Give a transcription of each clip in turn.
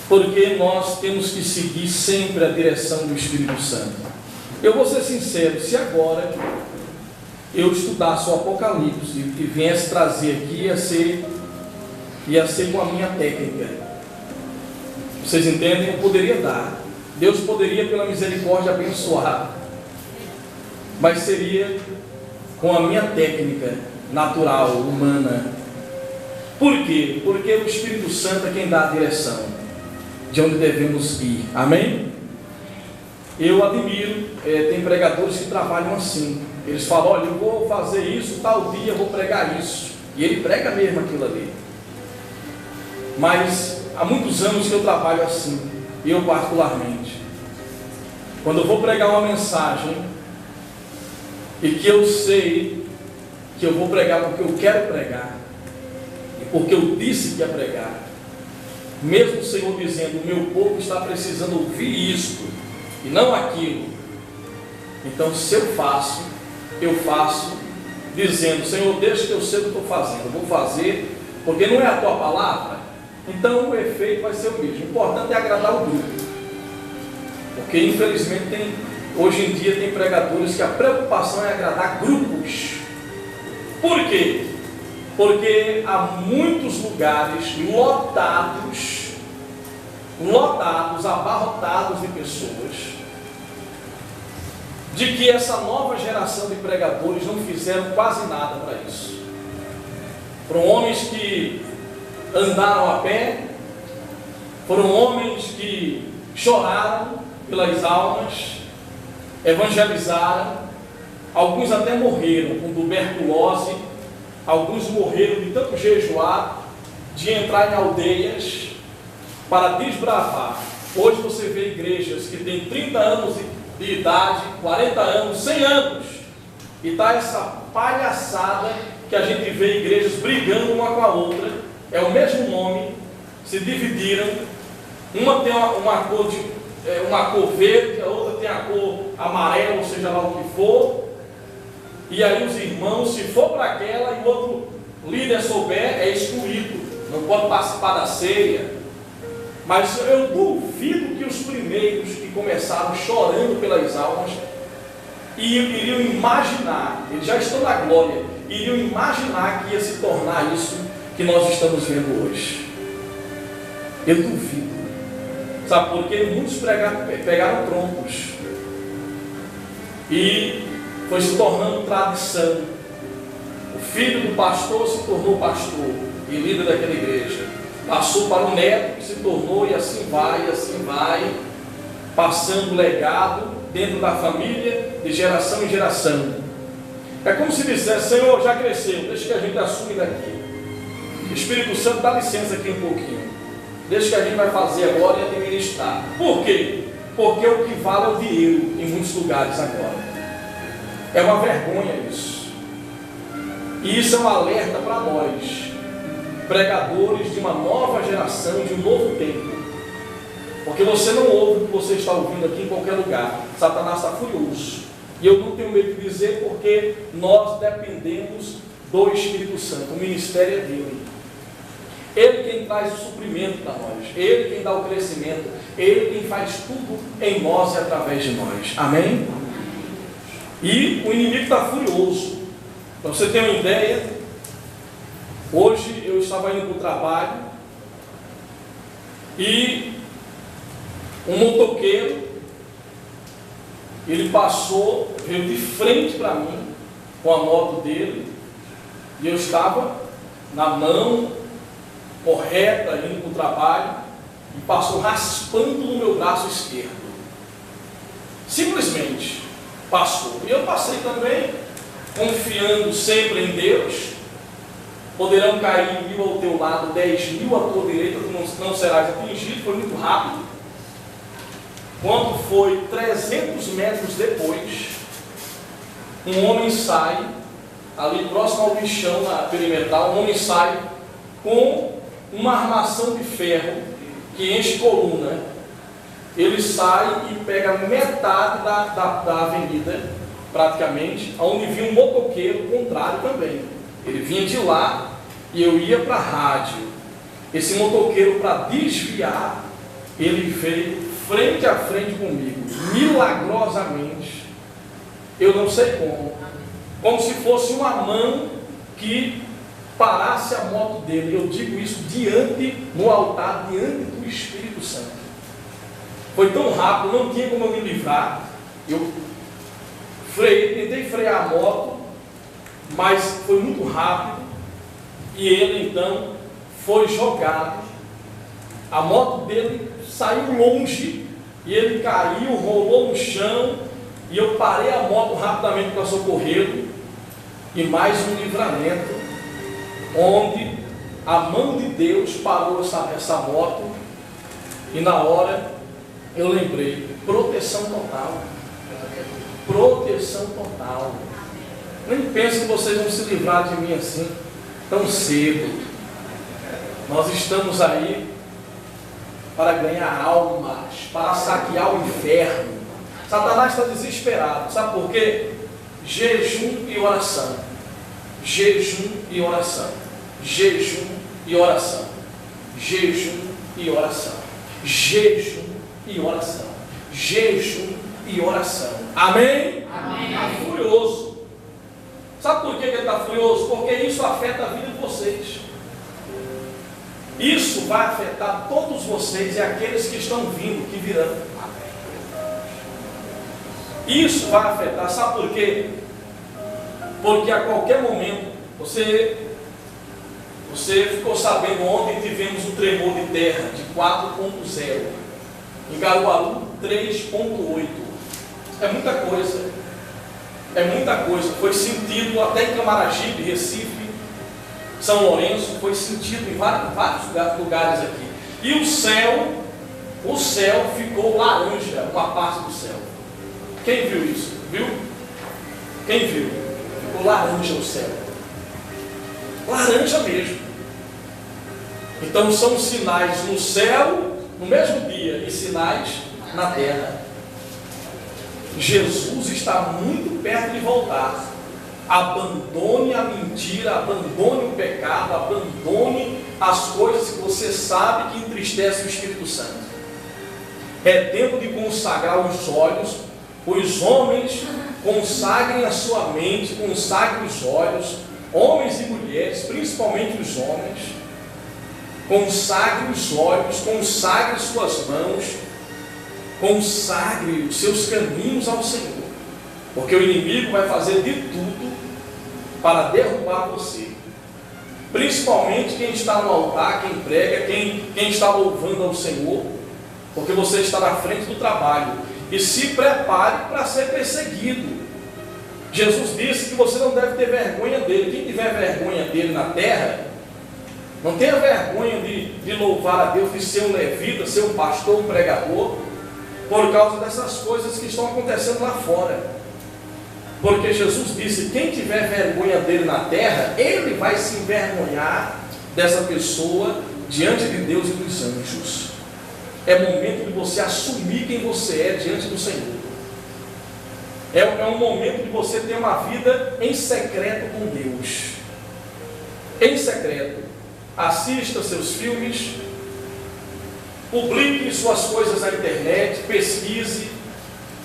porque nós temos que seguir sempre a direção do Espírito Santo. Eu vou ser sincero, se agora eu estudasse o Apocalipse e viesse trazer aqui, ia ser com a minha técnica. Vocês entendem? Eu poderia dar. Deus poderia, pela misericórdia, abençoar, mas seria com a minha técnica natural, humana. Por quê? Porque o Espírito Santo é quem dá a direção de onde devemos ir. Amém? Eu admiro, tem pregadores que trabalham assim. Eles falam: olha, eu vou fazer isso, tal dia eu vou pregar isso. E ele prega mesmo aquilo ali. Mas há muitos anos que eu trabalho assim, eu particularmente. Quando eu vou pregar uma mensagem, e que eu sei que eu vou pregar porque eu quero pregar, e porque eu disse que ia pregar, mesmo o Senhor dizendo: o meu povo está precisando ouvir isto, e não aquilo. Então, se eu faço dizendo: Senhor, deixa que eu sei o que estou fazendo, eu vou fazer, porque não é a tua palavra, então o efeito vai ser o mesmo. O importante é agradar o grupo, porque infelizmente hoje em dia tem pregadores que a preocupação é agradar grupos. Por quê? Porque há muitos lugares lotados, abarrotados de pessoas, de que essa nova geração de pregadores não fizeram quase nada para isso. Foram homens que andaram a pé, foram homens que choraram pelas almas, evangelizaram, alguns até morreram com tuberculose, alguns morreram de tanto jejuar, de entrar em aldeias para desbravar. Hoje você vê igrejas que têm 30 anos de idade, 40 anos, 100 anos, e está essa palhaçada que a gente vê igrejas brigando uma com a outra. É o mesmo nome, se dividiram, uma tem uma cor verde, a outra tem a cor amarela, ou seja lá o que for, e aí os irmãos, se for para aquela e o outro líder souber, é excluído, não pode participar da ceia. Mas eu duvido que os primeiros que começaram chorando pelas almas iriam imaginar, eles já estão na glória, iriam imaginar que ia se tornar isso que nós estamos vendo hoje. Eu duvido. Sabe por quê? Muitos pegaram troncos e foi se tornando tradição. O filho do pastor se tornou pastor e líder daquela igreja. Passou para o neto, que se tornou, e assim vai, passando legado dentro da família, de geração em geração. É como se dissesse: Senhor, já cresceu, deixa que a gente assume daqui. Espírito Santo, dá licença aqui um pouquinho, deixa que a gente vai fazer agora e administrar. Por quê? Porque o que vale é o dinheiro em muitos lugares agora. É uma vergonha isso. E isso é um alerta para nós, pregadores de uma nova geração, de um novo tempo. Porque você não ouve o que você está ouvindo aqui em qualquer lugar. Satanás está furioso. E eu não tenho medo de dizer, porque nós dependemos do Espírito Santo. O ministério é dele. Ele quem traz o suprimento para nós, ele quem dá o crescimento, ele quem faz tudo em nós e através de nós. Amém? E o inimigo está furioso. Para você ter uma ideia, hoje eu estava indo para o trabalho e um motoqueiro, ele passou, veio de frente para mim com a moto dele, e eu estava na mão correta, indo para o trabalho, e passou raspando no meu braço esquerdo. Simplesmente passou. E eu passei também, confiando sempre em Deus. Poderão cair 1000 ao teu lado, 10.000 à tua direita, tu não serás atingido. Foi muito rápido. Quando foi 300 metros depois, um homem sai, ali próximo ao lixão, na perimetral, um homem sai com uma armação de ferro que enche coluna. Ele sai e pega metade da avenida, praticamente, onde vinha um motoqueiro contrário também. Ele vinha de lá e eu ia para a rádio. Esse motoqueiro, para desviar, ele veio frente a frente comigo, milagrosamente, eu não sei como se fosse uma mão que parasse a moto dele. Eu digo isso no altar, diante do Espírito Santo. Foi tão rápido, não tinha como eu me livrar. Eu tentei frear a moto, mas foi muito rápido, e ele então foi jogado. A moto dele saiu longe, e ele caiu, rolou no chão, e eu parei a moto rapidamente para socorrê-lo, e mais um livramento, onde a mão de Deus parou essa moto, e na hora eu lembrei, proteção total. Proteção total. Nem pense que vocês vão se livrar de mim assim, tão cedo. Nós estamos aí para ganhar almas, para saquear o inferno. Satanás está desesperado. Sabe por quê? Jejum e oração. Jejum e oração. Jejum e oração. Jejum e oração. Jejum e oração. Jejum e oração. Amém? Amém. Está furioso. Sabe por que ele está furioso? Porque isso afeta a vida de vocês. Isso vai afetar todos vocês e aqueles que estão vindo, que virão. Isso vai afetar, sabe por quê? Porque a qualquer momento, você ficou sabendo, ontem tivemos um tremor de terra de 4.0, em Caruaru 3.8, é muita coisa, foi sentido até em Camaragibe, Recife, São Lourenço, foi sentido em vários lugares aqui, e o céu ficou laranja, uma parte do céu. Quem viu isso? Viu? Quem viu? Ficou laranja o céu. Laranja mesmo. Então são sinais no céu, no mesmo dia, e sinais na terra. Jesus está muito perto de voltar. Abandone a mentira, abandone o pecado, abandone as coisas que você sabe que entristecem o Espírito Santo. É tempo de consagrar os olhos. Os homens consagrem a sua mente, consagrem os olhos, homens e mulheres, principalmente os homens, consagre os olhos, consagre suas mãos, consagre os seus caminhos ao Senhor, porque o inimigo vai fazer de tudo para derrubar você, principalmente quem está no altar, quem prega, quem está louvando ao Senhor, porque você está na frente do trabalho. E se prepare para ser perseguido. Jesus disse que você não deve ter vergonha dele. Quem tiver vergonha dele na terra, não tenha vergonha de louvar a Deus, de ser um levita, ser um pastor, um pregador, por causa dessas coisas que estão acontecendo lá fora. Porque Jesus disse, quem tiver vergonha dele na terra, ele vai se envergonhar dessa pessoa diante de Deus e dos anjos. É momento de você assumir quem você é diante do Senhor. É um momento de você ter uma vida em secreto com Deus. Em secreto. Assista seus filmes, publique suas coisas na internet, pesquise,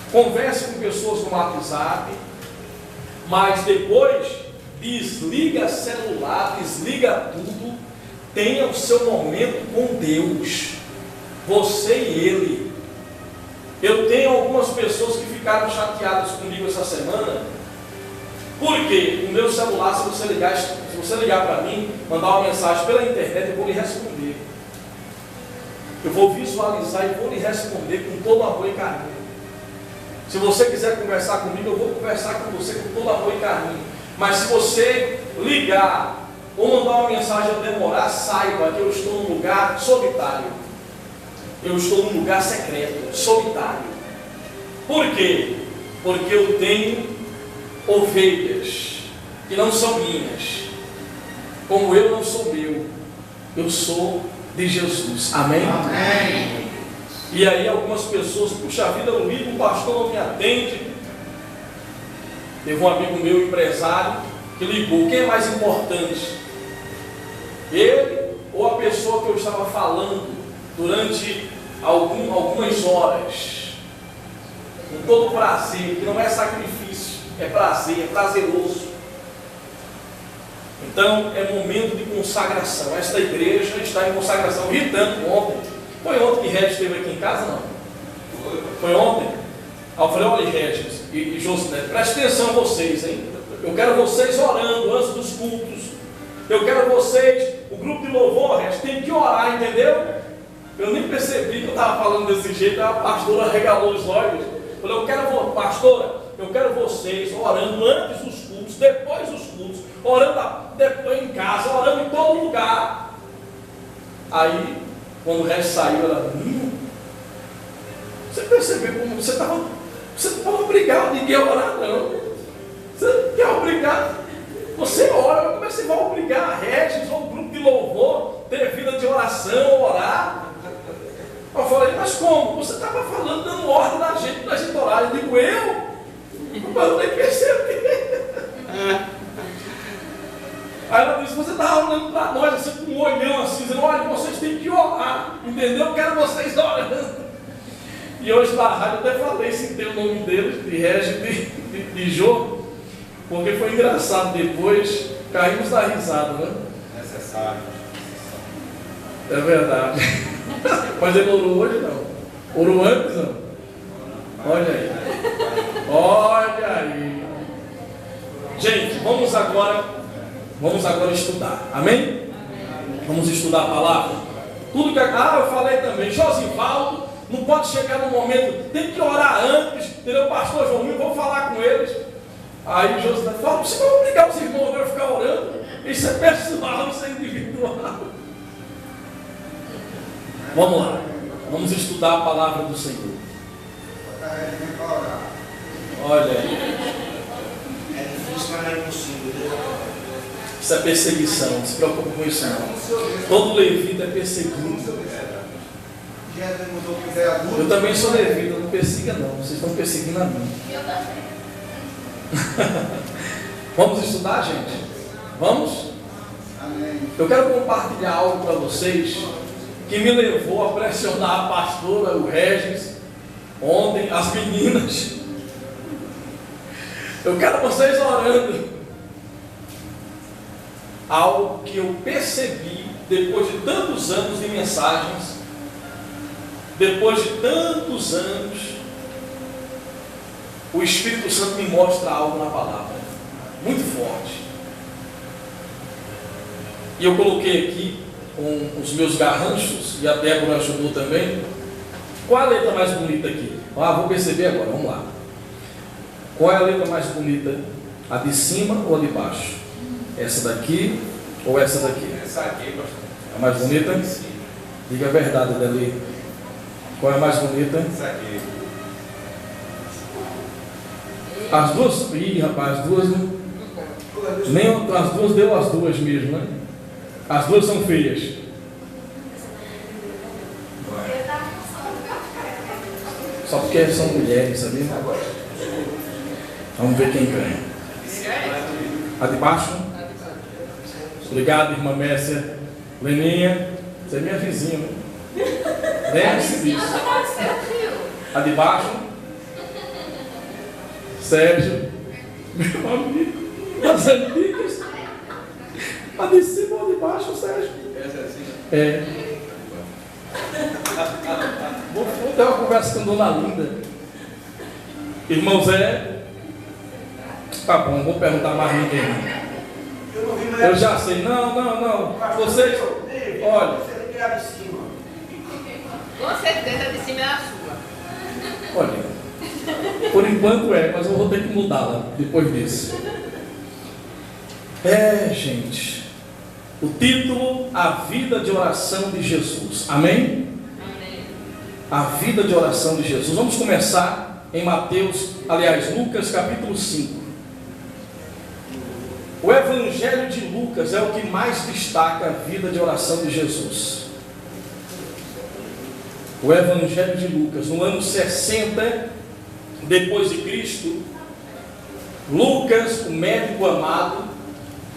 converse com pessoas no WhatsApp, mas depois desliga celular, desliga tudo, tenha o seu momento com Deus. Você e Ele. Eu tenho algumas pessoas que ficaram chateadas comigo essa semana, porque o meu celular, se você ligar para mim, mandar uma mensagem pela internet, eu vou lhe responder. Eu vou visualizar e vou lhe responder com todo amor e carinho. Se você quiser conversar comigo, eu vou conversar com você com todo amor e carinho. Mas se você ligar ou mandar uma mensagem e demorar, saiba que eu estou num lugar solitário. Eu estou num lugar secreto, solitário. Por quê? Porque eu tenho ovelhas que não são minhas. Como eu não sou meu, eu sou de Jesus. Amém? Amém. E aí algumas pessoas, puxa vida, eu ligo, o pastor não me atende. Teve um amigo meu, empresário, que ligou. Quem é mais importante? Ele ou a pessoa que eu estava falando durante algumas horas, com todo prazer, que não é sacrifício, é prazer, é prazeroso. Então é momento de consagração. Esta igreja está em consagração. Vi tanto ontem. Foi ontem que Regis esteve aqui em casa? Não. Foi ontem? Eu falei, olha, Regis e José, preste atenção vocês, hein? Eu quero vocês orando antes dos cultos. Eu quero vocês, o grupo de louvor, Regis, tem que orar, entendeu? Eu nem percebi que eu estava falando desse jeito. A pastora regalou os olhos. Eu falei, pastora, eu quero vocês orando antes dos cultos, depois dos cultos, orando depois em casa, orando em todo lugar. Aí, quando o Regis saiu, ela, você percebeu como você não pode obrigar ninguém a orar, não. Você quer obrigar? Você ora, mas como é que você vai obrigar a Regis ou o grupo de louvor ter vida de oração, orar? Eu falei, mas como? Você estava falando, dando ordem da gente orar. Eu digo, mas eu nem percebi. Aí ela disse, você estava olhando para nós, assim, com um olhão assim, dizendo, olha, vocês têm que orar, entendeu? Eu quero vocês orando. E hoje na rádio eu até falei, citei o nome deles, de Regis e de Jô, porque foi engraçado depois, caímos da risada, né? Necessário. É verdade. Mas ele orou hoje não. Orou antes não. Olha aí. Olha aí. Gente, vamos agora estudar. Amém? Vamos estudar a palavra. Tudo que eu falei também. Josivaldo não pode chegar no momento, tem que orar antes, entendeu? Pastor João, vou falar com eles. Aí José fala, você vai obrigar os irmãos a ficar orando? Isso é pessoal, isso é individual. Vamos lá, vamos estudar a palavra do Senhor. Olha aí. É difícil, mas não é impossível. Isso é perseguição, não se preocupe com isso não. Todo levita é perseguido. Eu também sou levita, não persiga não, vocês estão perseguindo a mim. Eu também. Vamos estudar, gente? Vamos? Amém. Eu quero compartilhar algo para vocês que me levou a pressionar a pastora, o Regis, ontem, as meninas. Eu quero vocês orando. Algo que eu percebi depois de tantos anos de mensagens, depois de tantos anos, o Espírito Santo me mostra algo na palavra, muito forte. E eu coloquei aqui com os meus garranchos, e a Débora ajudou também. Qual é a letra mais bonita aqui? Vou perceber agora, vamos lá. Qual é a letra mais bonita? A de cima ou a de baixo? Essa daqui ou essa daqui? Essa aqui, pastor. A mais bonita? Diga a verdade, Dali. Qual é a mais bonita? Essa aqui. As duas? Ih, rapaz, as duas não. Nem as duas deu as duas mesmo, né? As duas são feias. Só porque são mulheres, sabia? Vamos ver quem ganha. A de baixo? Obrigado, irmã Mércia. Leninha, você é minha vizinha, né? Lembre-se disso. A de baixo? Sérgio, meu amigo, as antigas. A de cima ou a de baixo, Sérgio? Essa é assim? É. Vou ter uma conversa com a dona Linda. Irmão Zé. Tá bom, não vou perguntar mais ninguém. Eu já sei. Não. Vocês, olha. Com certeza a de cima é a sua. Olha. Por enquanto mas eu vou ter que mudá-la depois disso. Gente. O título, a vida de oração de Jesus. Amém? Amém. A vida de oração de Jesus. Vamos começar em Lucas capítulo 5. O Evangelho de Lucas é o que mais destaca a vida de oração de Jesus. O Evangelho de Lucas, no ano 60 depois de Cristo, Lucas, o médico amado,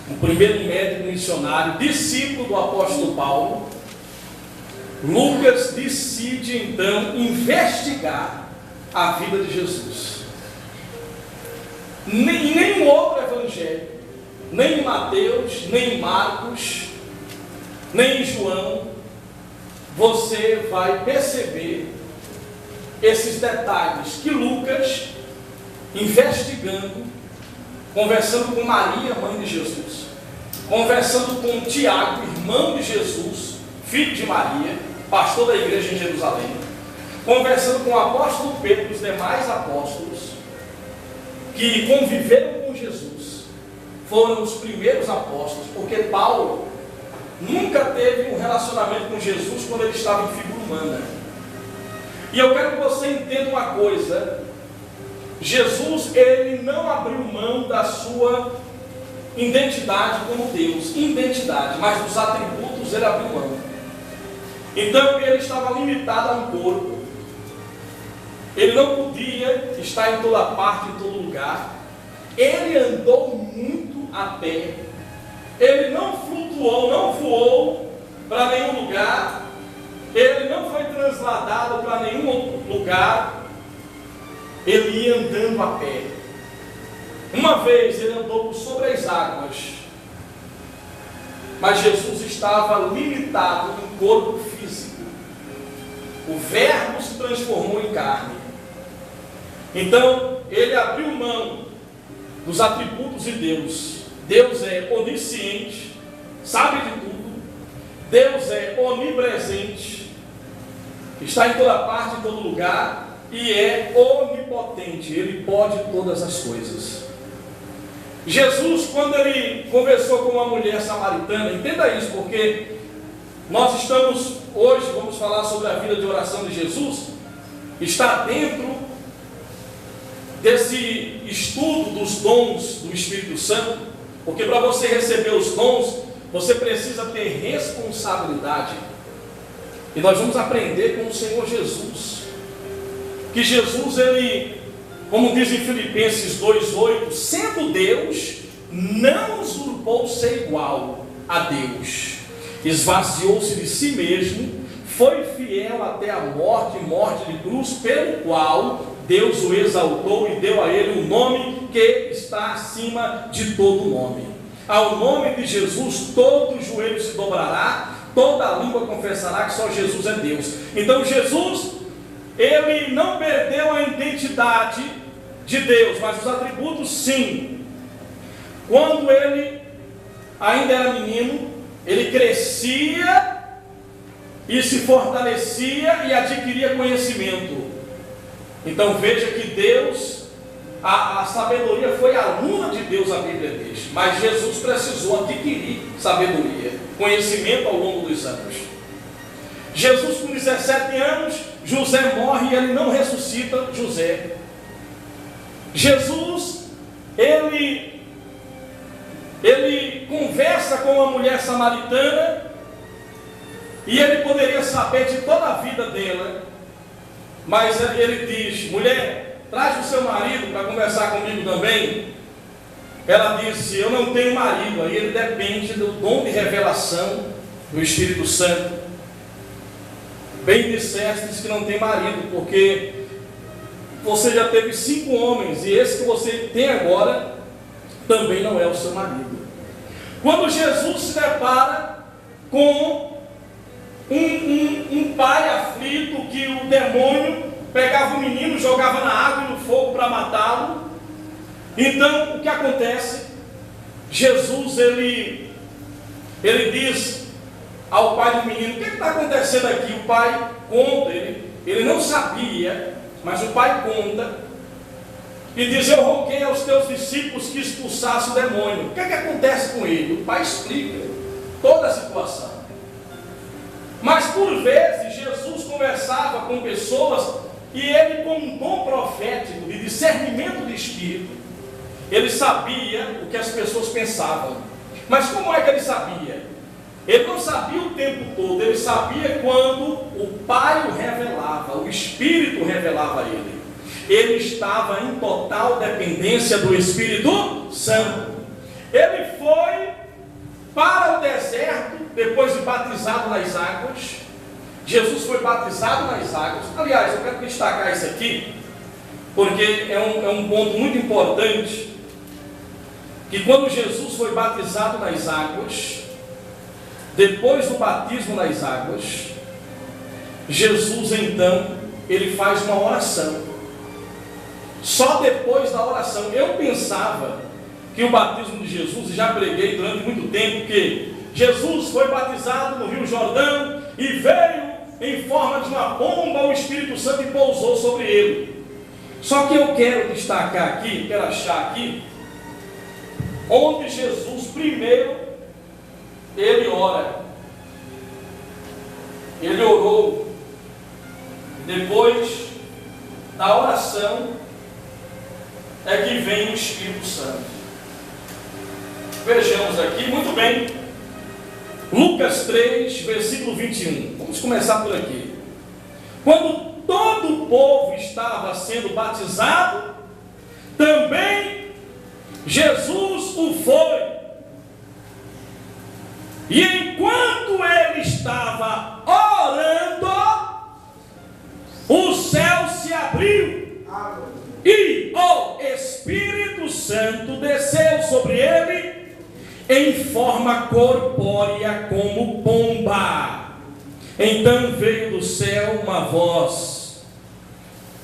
o primeiro médico missionário, discípulo do apóstolo Paulo, Lucas decide então investigar a vida de Jesus. Em nenhum outro evangelho, nem em Mateus, nem em Marcos, nem em João, você vai perceber esses detalhes que Lucas, investigando, conversando com Maria, mãe de Jesus, conversando com Tiago, irmão de Jesus, filho de Maria, pastor da igreja em Jerusalém, conversando com o apóstolo Pedro e os demais apóstolos que conviveram com Jesus, foram os primeiros apóstolos, porque Paulo nunca teve um relacionamento com Jesus quando ele estava em figura humana. E eu quero que você entenda uma coisa: Jesus, ele não abriu mão da sua identidade como Deus, mas dos atributos ele abriu mão. Então ele estava limitado a um corpo, ele não podia estar em toda parte, em todo lugar. Ele andou muito a pé, ele não flutuou, não voou para nenhum lugar, ele não foi transladado para nenhum outro lugar, ele ia andando a pé. Uma vez ele andou sobre as águas, mas Jesus estava limitado em corpo físico. O Verbo se transformou em carne. Então ele abriu mão dos atributos de Deus. Deus é onisciente, sabe de tudo. Deus é onipresente, está em toda parte, em todo lugar, e é onipotente, ele pode todas as coisas. Jesus, quando ele conversou com uma mulher samaritana, entenda isso, porque nós estamos hoje, vamos falar sobre a vida de oração de Jesus, está dentro desse estudo dos dons do Espírito Santo, porque para você receber os dons, você precisa ter responsabilidade. E nós vamos aprender com o Senhor Jesus, que Jesus, ele, como diz em Filipenses 2,8, sendo Deus, não usurpou ser igual a Deus, esvaziou-se de si mesmo, foi fiel até a morte de cruz, pelo qual Deus o exaltou e deu a ele o nome que está acima de todo nome. Ao nome de Jesus todo joelho se dobrará, toda língua confessará que só Jesus é Deus. Então Jesus, ele não perdeu a identidade de Deus, mas os atributos sim. Quando ele ainda era menino, ele crescia e se fortalecia e adquiria conhecimento. Então veja que Deus, a sabedoria foi aluna de Deus, a Bíblia diz, mas Jesus precisou adquirir sabedoria, conhecimento ao longo dos anos. Jesus com 17 anos, José morre e ele não ressuscita José. Jesus, ele conversa com uma mulher samaritana e ele poderia saber de toda a vida dela, mas ele diz: mulher, traz o seu marido para conversar comigo também. Ela disse: eu não tenho marido. Aí ele depende do dom de revelação do Espírito Santo. Bem disseste que não tem marido, porque você já teve 5 homens e esse que você tem agora também não é o seu marido. Quando Jesus se depara com um pai aflito, que o demônio pegava o menino, jogava na água e no fogo para matá-lo. Então o que acontece? Jesus ele diz ao pai do menino: o que está acontecendo aqui? O pai conta, ele não sabia, mas o pai conta e diz: eu roguei aos teus discípulos que expulsassem o demônio. O que acontece com ele? O pai explica toda a situação. Mas por vezes Jesus conversava com pessoas e ele, com um dom profético de discernimento de espírito, ele sabia o que as pessoas pensavam. Mas como é que ele sabia? Ele não sabia o tempo todo, ele sabia quando o Pai o revelava, o Espírito revelava a ele. Ele estava em total dependência do Espírito Santo. Ele foi para o deserto, depois de batizado nas águas, Jesus foi batizado nas águas. Aliás, eu quero destacar isso aqui, porque é um ponto muito importante, que quando Jesus foi batizado nas águas, depois do batismo nas águas, Jesus então, ele faz uma oração. Só depois da oração. Eu pensava que o batismo de Jesus, e já preguei durante muito tempo, que Jesus foi batizado no Rio Jordão e veio em forma de uma pomba o Espírito Santo e pousou sobre ele. Só que eu quero destacar aqui, quero achar aqui, onde Jesus primeiro, ele ora. Ele orou. Depois da oração é que vem o Espírito Santo. Vejamos aqui, muito bem, Lucas 3, versículo 21. Vamos começar por aqui. Quando todo o povo estava sendo batizado, também Jesus o foi. E enquanto ele estava orando, o céu se abriu e o Espírito Santo desceu sobre ele em forma corpórea como pomba. Então veio do céu uma voz: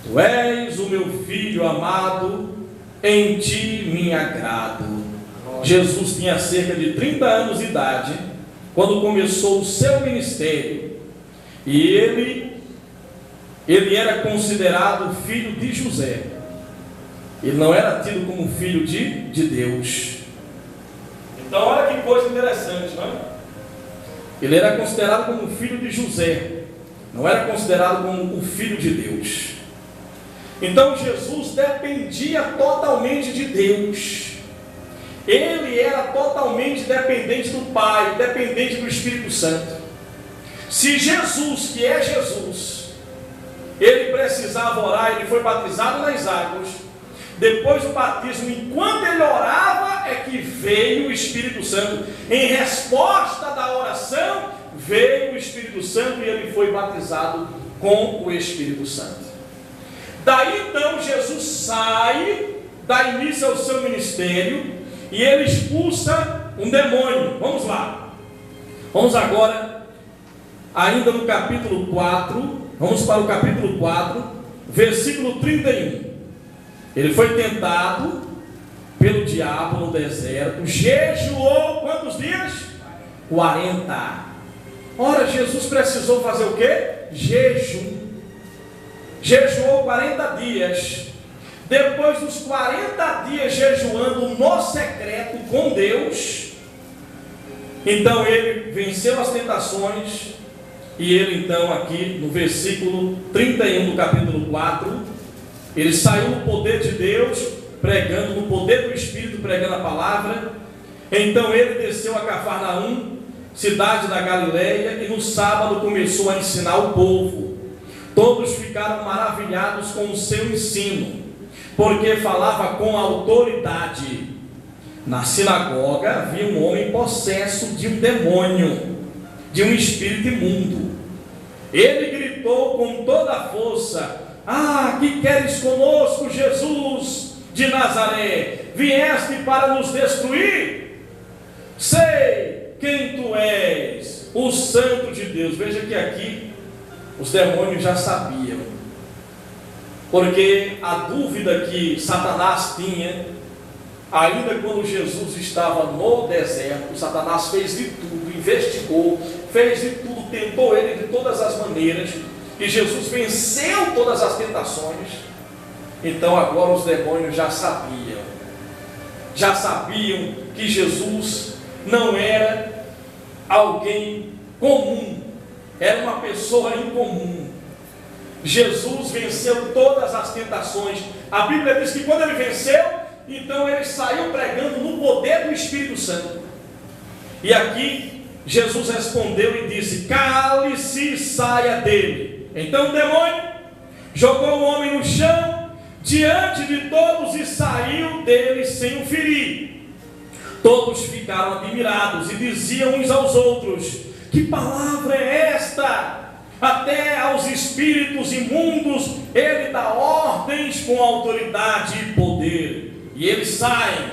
Tu és o meu filho amado, em ti me agrado. Jesus tinha cerca de 30 anos de idade quando começou o seu ministério, e ele era considerado filho de José. Ele não era tido como filho de Deus. Então olha que coisa interessante, não é? Ele era considerado como filho de José, não era considerado como o filho de Deus. Então Jesus dependia totalmente de Deus. Ele era totalmente dependente do Pai, dependente do Espírito Santo. Se Jesus, que é Jesus, ele precisava orar, ele foi batizado nas águas. Depois do batismo, enquanto ele orava, é que veio o Espírito Santo. Em resposta da oração, veio o Espírito Santo e ele foi batizado com o Espírito Santo. Daí então Jesus sai, dá início ao seu ministério e ele expulsa um demônio. Vamos lá. Vamos agora, ainda no capítulo 4, vamos para o capítulo 4, versículo 31. Ele foi tentado pelo diabo no deserto, jejuou quantos dias? 40. Ora, Jesus precisou fazer o quê? Jejum. Jejuou 40 dias. Depois dos 40 dias jejuando no secreto com Deus, então ele venceu as tentações. E ele então aqui no versículo 31 do capítulo 4, ele saiu no poder de Deus, pregando, no poder do Espírito, pregando a palavra. Então ele desceu a Cafarnaum, cidade da Galileia, e no sábado começou a ensinar o povo. Todos ficaram maravilhados com o seu ensino, porque falava com autoridade. Na sinagoga havia um homem possesso de um demônio, de um espírito imundo. Ele gritou com toda a força: Ah, que queres conosco, Jesus de Nazaré? Vieste para nos destruir? Sei quem tu és, o Santo de Deus. Veja que aqui os demônios já sabiam, porque a dúvida que Satanás tinha, ainda quando Jesus estava no deserto, Satanás fez de tudo, investigou, fez de tudo, tentou ele de todas as maneiras, e Jesus venceu todas as tentações. Então agora os demônios já sabiam que Jesus não era alguém comum, era uma pessoa incomum. Jesus venceu todas as tentações. A Bíblia diz que quando ele venceu, então ele saiu pregando no poder do Espírito Santo. E aqui Jesus respondeu e disse: Cale-se e saia dele. Então o demônio jogou o homem no chão diante de todos e saiu dele sem o ferir. Todos ficaram admirados e diziam uns aos outros: Que palavra é esta? até aos espíritos imundos ele dá ordens com autoridade e poder, e eles saem,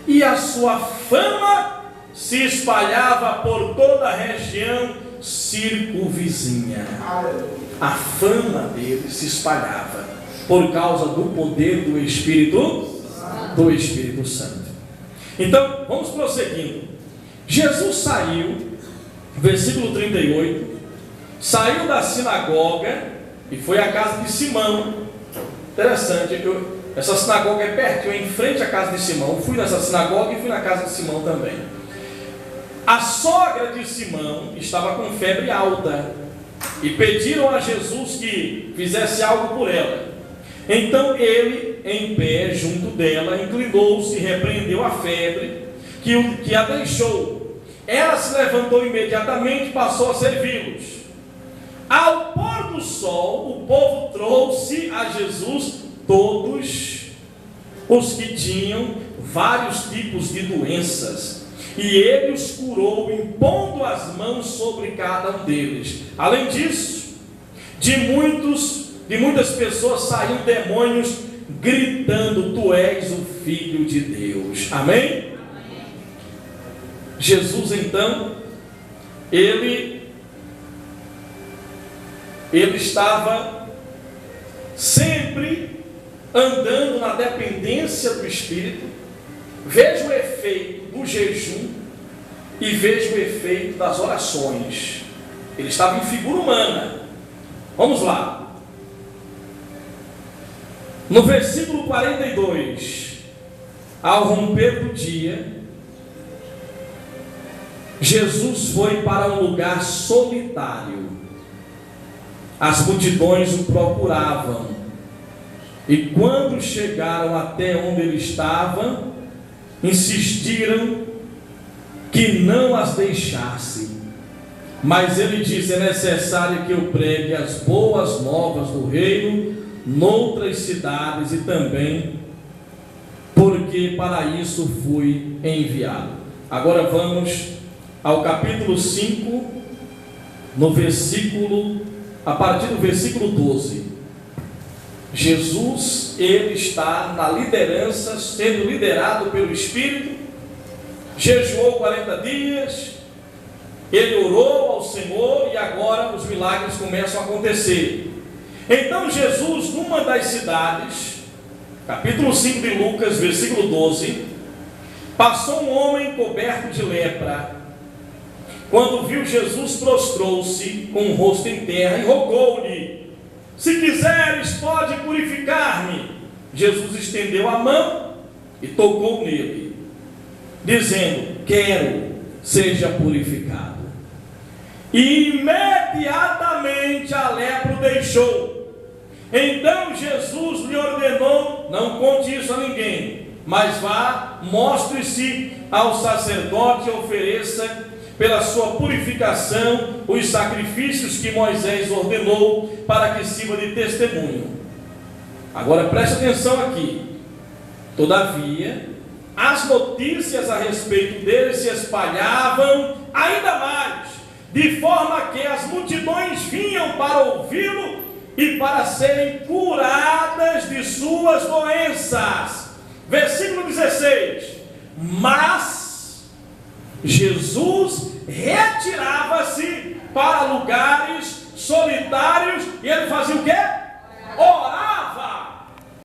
e a sua fama se espalhava por toda a região circunvizinha. A fama dele se espalhava por causa do poder do Espírito Santo. Então, vamos prosseguindo. Jesus saiu, versículo 38, saiu da sinagoga e foi à casa de Simão. Interessante, essa sinagoga é perto, em frente à casa de Simão. Fui nessa sinagoga e fui na casa de Simão também. A sogra de Simão estava com febre alta e pediram a Jesus que fizesse algo por ela. Então ele, em pé junto dela, inclinou-se e repreendeu a febre que a deixou. Ela se levantou imediatamente e passou a servi-los. Ao pôr do sol, o povo trouxe a Jesus todos os que tinham vários tipos de doenças, e ele os curou, impondo as mãos sobre cada um deles. Além disso, de muitas pessoas saíam demônios, gritando: Tu és o Filho de Deus. Amém? Jesus, então, ele estava sempre andando na dependência do Espírito. Veja o efeito do jejum e veja o efeito das orações. Ele estava em figura humana. Vamos lá. No versículo 42, ao romper do dia, Jesus foi para um lugar solitário. As multidões o procuravam, e quando chegaram até onde ele estava, insistiram que não as deixasse. Mas ele disse: é necessário que eu pregue as boas novas do reino noutras cidades e também, porque para isso fui enviado. Agora vamos ao capítulo 5, a partir do versículo 12. Jesus, ele está na liderança, sendo liderado pelo Espírito, jejuou 40 dias, ele orou ao Senhor e agora os milagres começam a acontecer. Então Jesus, numa das cidades, capítulo 5 de Lucas, versículo 12, passou um homem coberto de lepra. Quando viu Jesus, prostrou-se com o rosto em terra e rogou-lhe: se quiseres, pode purificar-me. Jesus estendeu a mão e tocou nele, dizendo: quero, seja purificado. E imediatamente a lepra o deixou. Então Jesus lhe ordenou: não conte isso a ninguém, mas vá, mostre-se ao sacerdote e ofereça pela sua purificação os sacrifícios que Moisés ordenou, para que sirva de testemunho. Agora preste atenção aqui. Todavia, as notícias a respeito dele se espalhavam ainda mais, de forma que as multidões vinham para ouvi-lo e para serem curadas de suas doenças. Versículo 16. Mas Jesus retirava-se para lugares solitários e ele fazia